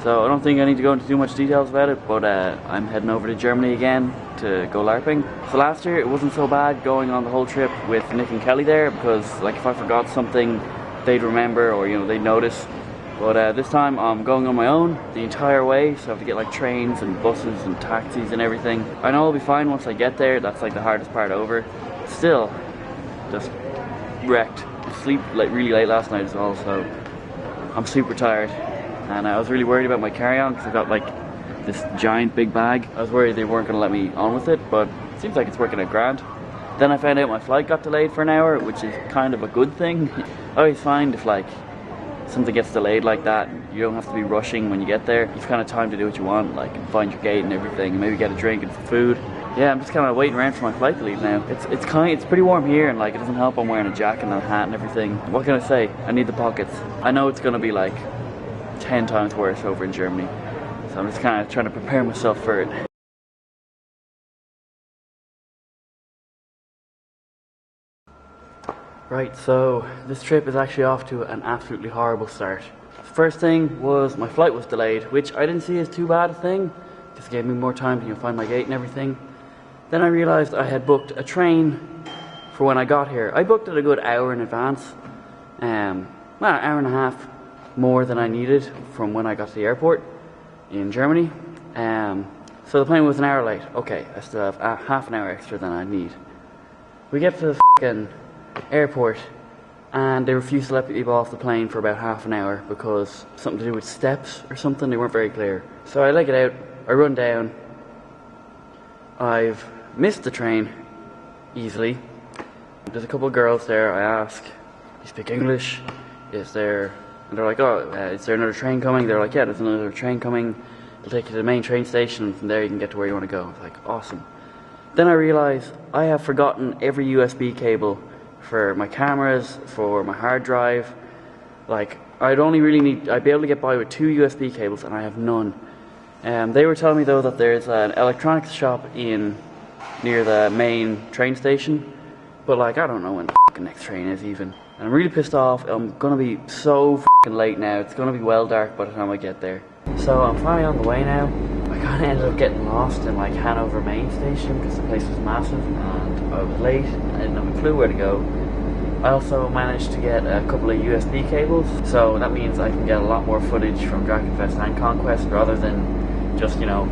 So I don't think I need to go into too much details about it, but I'm heading over to Germany again to go LARPing. So last year it wasn't so bad going on the whole trip with Nick and Kelly there, because like if I forgot something they'd remember, or you know, they'd notice. But this time I'm going on my own the entire way, so I have to get like trains and buses and taxis and everything. I know I'll be fine once I get there. That's like the hardest part over. Still, just wrecked. I sleep like really late last night as well, so I'm super tired. And I was really worried about my carry-on because I got like this giant big bag. I was worried they weren't going to let me on with it, but it seems like it's working out grand. Then I found out my flight got delayed for an hour, which is kind of a good thing. I always find if like something gets delayed like that, you don't have to be rushing when you get there. You've kind of time to do what you want, like find your gate and everything, and maybe get a drink and some food. Yeah, I'm just kind of waiting around for my flight to leave now. It's pretty warm here, and like it doesn't help I'm wearing a jacket and a hat and everything. What can I say? I need the pockets. I know it's gonna be like 10 times worse over in Germany, so I'm just kind of trying to prepare myself for it. Right, so this trip is actually off to an absolutely horrible start. First thing was my flight was delayed, which I didn't see as too bad a thing, because it gave me more time to find my gate and everything. Then I realised I had booked a train for when I got here. I booked it a good hour in advance, well, an hour and a half more than I needed from when I got to the airport in Germany. So the plane was an hour late. Okay, I still have half an hour extra than I need. We get to the f***ing airport and they refused to let people off the plane for about half an hour because something to do with steps or something. They weren't very clear. So I leg it out, I run down. I've missed the train easily. There's a couple of girls there. I ask, do you speak English? Is there... And they're like, oh, is there another train coming? They're like, yeah, there's another train coming. It'll take you to the main train station, and from there you can get to where you want to go. I was like, awesome. Then I realised I have forgotten every USB cable for my cameras, for my hard drive. Like, I'd be able to get by with 2 USB cables, and I have none. They were telling me though that there's an electronics shop near the main train station, but like, I don't know when the next train is even. And I'm really pissed off. I'm gonna be so late now. It's gonna be well dark by the time I get there. So I'm finally on the way now. I kinda ended up getting lost in like Hanover main station because the place was massive and I was late. I didn't have a clue where to go. I also managed to get a couple of USB cables, so that means I can get a lot more footage from Dragonfest and Conquest rather than just, you know,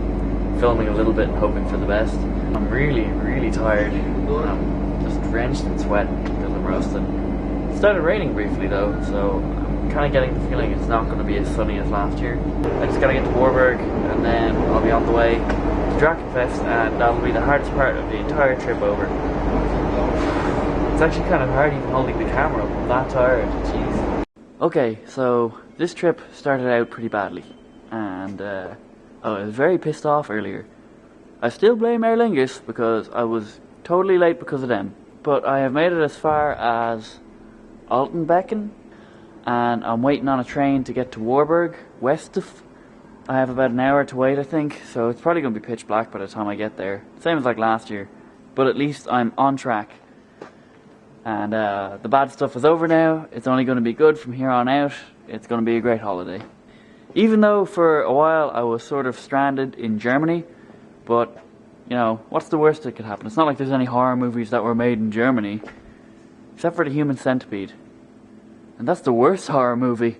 filming a little bit and hoping for the best. I'm really tired. I'm just drenched in sweat because I'm roasted. It started raining briefly though, so I'm kind of getting the feeling it's not going to be as sunny as last year. I just got to get to Warburg and then I'll be on the way to Drachenfest, and that'll be the hardest part of the entire trip over. It's actually kind of hard even holding the camera up. I'm that tired. Jeez. Okay, so this trip started out pretty badly, and I was very pissed off earlier. I still blame Aer Lingus because I was totally late because of them, but I have made it as far as Alton, Becken, and I'm waiting on a train to get to Warburg, west of. I have about an hour to wait, I think, so it's probably going to be pitch black by the time I get there. Same as like last year, but at least I'm on track. And the bad stuff is over now. It's only going to be good from here on out. It's going to be a great holiday. Even though for a while I was sort of stranded in Germany, but, you know, what's the worst that could happen? It's not like there's any horror movies that were made in Germany, except for The Human Centipede. And that's the worst horror movie.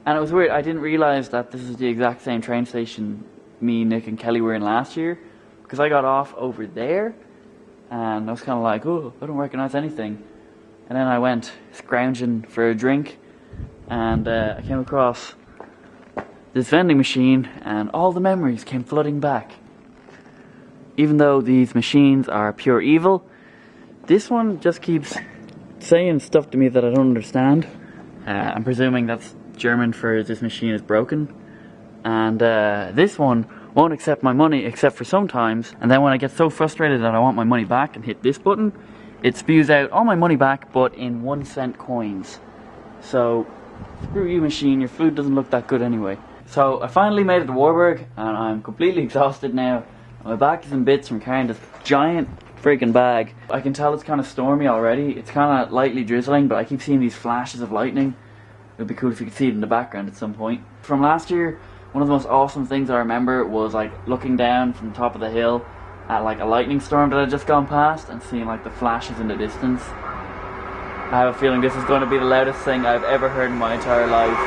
And it was weird, I didn't realise that this is the exact same train station me, Nick and Kelly were in last year, because I got off over there, and I was kind of like, oh, I don't recognise anything. And then I went scrounging for a drink, and I came across this vending machine, and all the memories came flooding back. Even though these machines are pure evil, this one just keeps saying stuff to me that I don't understand. I'm presuming that's German for this machine is broken. And this one won't accept my money except for sometimes, and then when I get so frustrated that I want my money back and hit this button, it spews out all my money back but in 1-cent coins. So screw you, machine, your food doesn't look that good anyway. So I finally made it to Warburg, and I'm completely exhausted now. My back is in bits from carrying this giant freaking bag. I can tell it's kind of stormy already. It's kind of lightly drizzling, but I keep seeing these flashes of lightning. It would be cool if you could see it in the background at some point. From last year, one of the most awesome things I remember was like looking down from the top of the hill at like a lightning storm that had just gone past and seeing like the flashes in the distance. I have a feeling this is going to be the loudest thing I've ever heard in my entire life.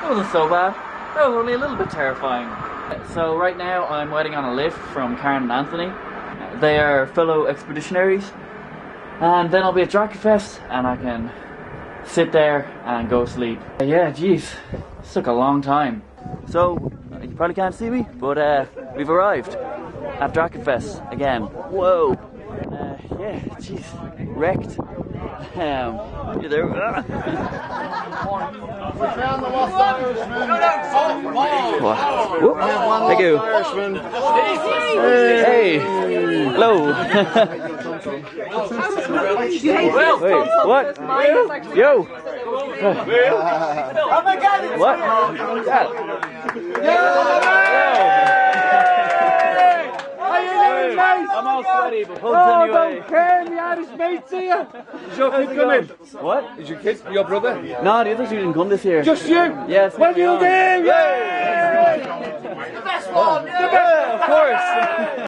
That wasn't so bad. That was only a little bit terrifying. So right now I'm waiting on a lift from Karen and Anthony. They are fellow expeditionaries. And then I'll be at Dragonfest and I can sit there and go sleep. Yeah, geez, this took a long time. So, you probably can't see me, but we've arrived at Dragonfest again. Whoa! Yeah, jeez, wrecked. You there? We found the lost Irishman. Thank you. Hey. Hello. Wait, what? Yo. What? I'm all sweaty, but hugs anyway. Don't care, the Irish mate, see ya. Is your kid coming? What? Is your kid your brother? No, the other two didn't come this year. Just you? Yes. Well, you did! Yay! The best one! The best! Of course!